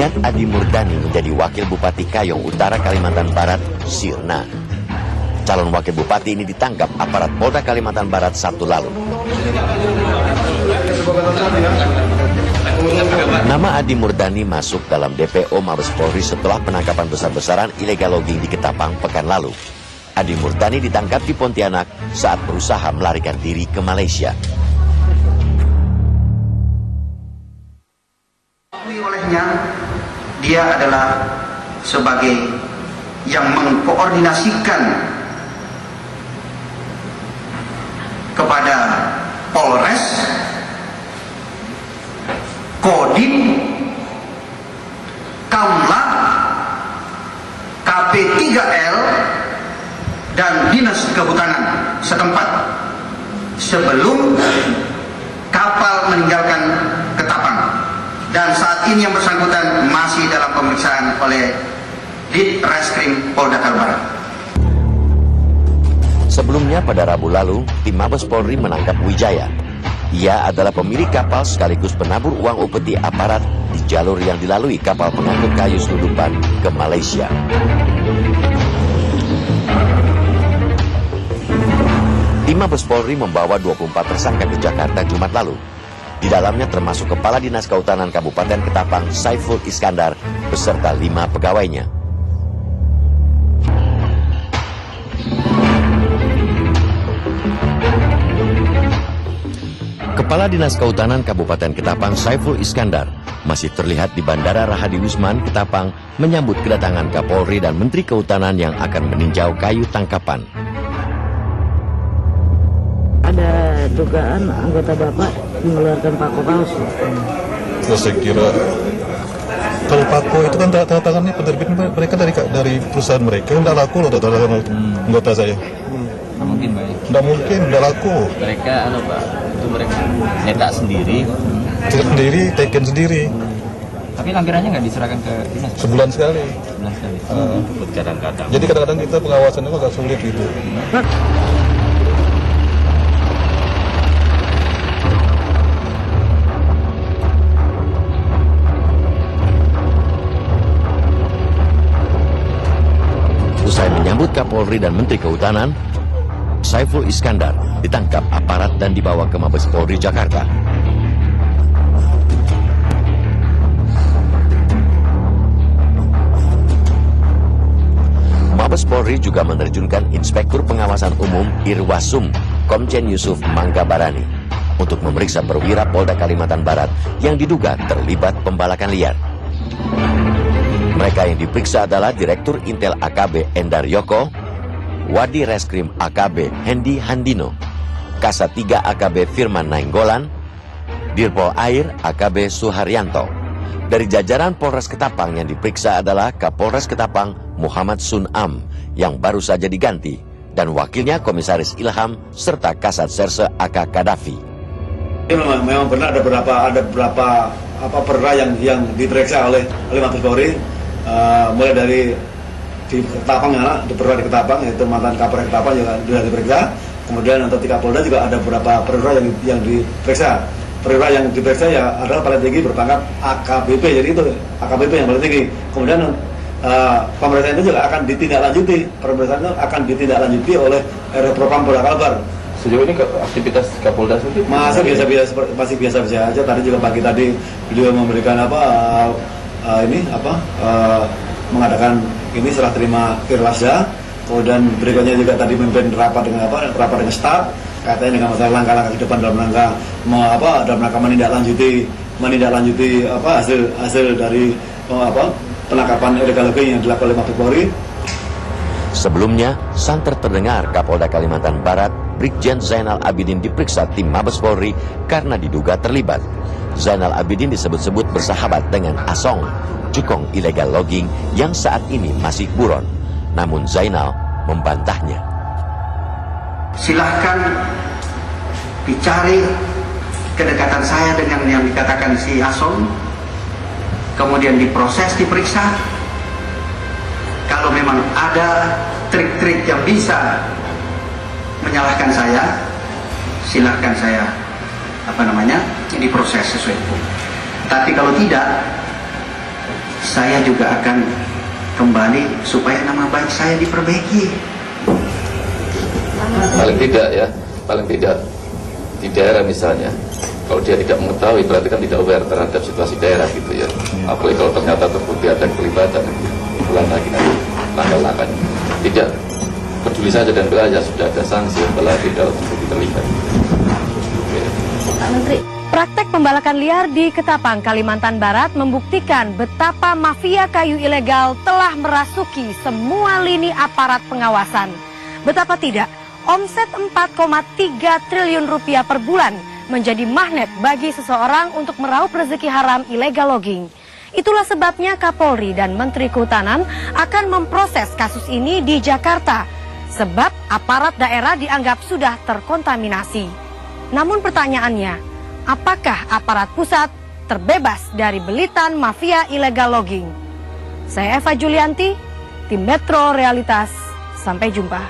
mengangkat Adi Murdani menjadi Wakil Bupati Kayong Utara, Kalimantan Barat, sirna. Calon Wakil Bupati ini ditangkap aparat Polda Kalimantan Barat Sabtu lalu. Nama Adi Murdani masuk dalam DPO Mabes Polri setelah penangkapan besar-besaran illegal logging di Ketapang pekan lalu. Adi Murdani ditangkap di Pontianak saat berusaha melarikan diri ke Malaysia. Olehnya, dia adalah sebagai yang mengkoordinasikan kepada Polres, Kodim, Kamla, KP3L, dan Dinas Kehutanan setempat sebelum kapal meninggalkan Ketapang. Dan saat ini yang bersangkutan masih dalam pemeriksaan oleh Ditreskrim Polda Kalbar. Sebelumnya pada Rabu lalu, tim Mabes Polri menangkap Wijaya. Ia adalah pemilik kapal sekaligus penabur uang upeti aparat di jalur yang dilalui kapal pengangkut kayu selundupan ke Malaysia. Tim Mabes Polri membawa 24 tersangka ke Jakarta Jumat lalu. Di dalamnya termasuk Kepala Dinas Kehutanan Kabupaten Ketapang Saiful Iskandar beserta 5 pegawainya. Kepala Dinas Kehutanan Kabupaten Ketapang Saiful Iskandar masih terlihat di Bandara Rahadi Usman, Ketapang menyambut kedatangan Kapolri dan Menteri Kehutanan yang akan meninjau kayu tangkapan. Ada dugaan anggota Bapak mengeluarkan Pako palsu. Saya kira kalau Pako itu kan tanda tangannya penerbit mereka dari perusahaan mereka, tidak laku loh tanda tangan anggota saya. Nggak mungkin, Pak. Tidak mungkin, tidak laku. Mereka, Pak, itu mereka nyetak sendiri. Sendiri, teken sendiri. Tapi lampirannya nggak diserahkan ke dinas? Sebulan sekali. Sebulan sekali. Kadang-kadang. Jadi kadang-kadang kita pengawasannya agak sulit gitu. Usai menyambut Kapolri dan Menteri Kehutanan, Saiful Iskandar ditangkap aparat dan dibawa ke Mabes Polri Jakarta. Mabes Polri juga menerjunkan Inspektur Pengawasan Umum Irwasum, Komjen Yusuf Manggabarani, untuk memeriksa perwira Polda Kalimantan Barat yang diduga terlibat pembalakan liar. Mereka yang diperiksa adalah Direktur Intel AKB Endar Yoko, Wadi Reskrim AKB Hendi Handino, Kasat 3 AKB Firman Nainggolan, Dirpol Air AKB Suharyanto. Dari jajaran Polres Ketapang yang diperiksa adalah Kapolres Ketapang Muhammad Sunam yang baru saja diganti, dan wakilnya Komisaris Ilham serta Kasat Serse AK Kadafi. Memang benar ada beberapa perda yang diperiksa oleh Mabes Polri. Mulai dari di Ketapang, di perda di Ketapang, yaitu mantan Kapolres Ketapang juga sudah diperiksa. Kemudian untuk 3 Polda juga ada beberapa perda yang diperiksa. Perda yang diperiksa ya adalah paling tinggi berpangkat AKBP, jadi itu AKBP yang paling tinggi. Kemudian pemeriksaan itu juga akan ditindaklanjuti. Pemeriksaan itu akan ditindaklanjuti oleh Propam Polda Kalbar. Sejauh ini aktivitas Kapolda itu masih biasa-biasa aja. Tadi juga pagi tadi beliau memberikan mengadakan ini serah terima Irwasda. Kemudian berikutnya juga tadi memimpin rapat dengan staf, katanya dengan masalah langkah-langkah ke depan dalam rangka menindaklanjuti hasil dari penangkapan illegal logging yang dilakukan oleh Mabes Polri. Sebelumnya, santer terdengar Kapolda Kalimantan Barat Brigjen Zainal Abidin diperiksa tim Mabes Polri karena diduga terlibat. Zainal Abidin disebut-sebut bersahabat dengan Asong, cukong illegal logging yang saat ini masih buron. Namun Zainal membantahnya. Silahkan dicari kedekatan saya dengan yang dikatakan si Asong, kemudian diproses, diperiksa. Kalau memang ada trik-trik yang bisa menyalahkan saya, silahkan saya diproses sesuai hukum. Tapi kalau tidak, saya juga akan kembali supaya nama baik saya diperbaiki. Paling tidak di daerah misalnya, kalau dia tidak mengetahui berarti kan tidak aware terhadap situasi daerah gitu ya. Apalagi kalau ternyata terbukti ada kelibatan, bukan lagi nanti langkah-langkahnya. Tidak peduli saja dan belajar sudah ada sanksi kalau tidak terbukti terlibat. Pak Menteri, praktek pembalakan liar di Ketapang, Kalimantan Barat membuktikan betapa mafia kayu ilegal telah merasuki semua lini aparat pengawasan. Betapa tidak, omset 4,3 triliun rupiah per bulan menjadi magnet bagi seseorang untuk meraup rezeki haram illegal logging. Itulah sebabnya Kapolri dan Menteri Kehutanan akan memproses kasus ini di Jakarta, sebab aparat daerah dianggap sudah terkontaminasi. Namun pertanyaannya, apakah aparat pusat terbebas dari belitan mafia illegal logging? Saya Eva Julianti, tim Metro Realitas. Sampai jumpa.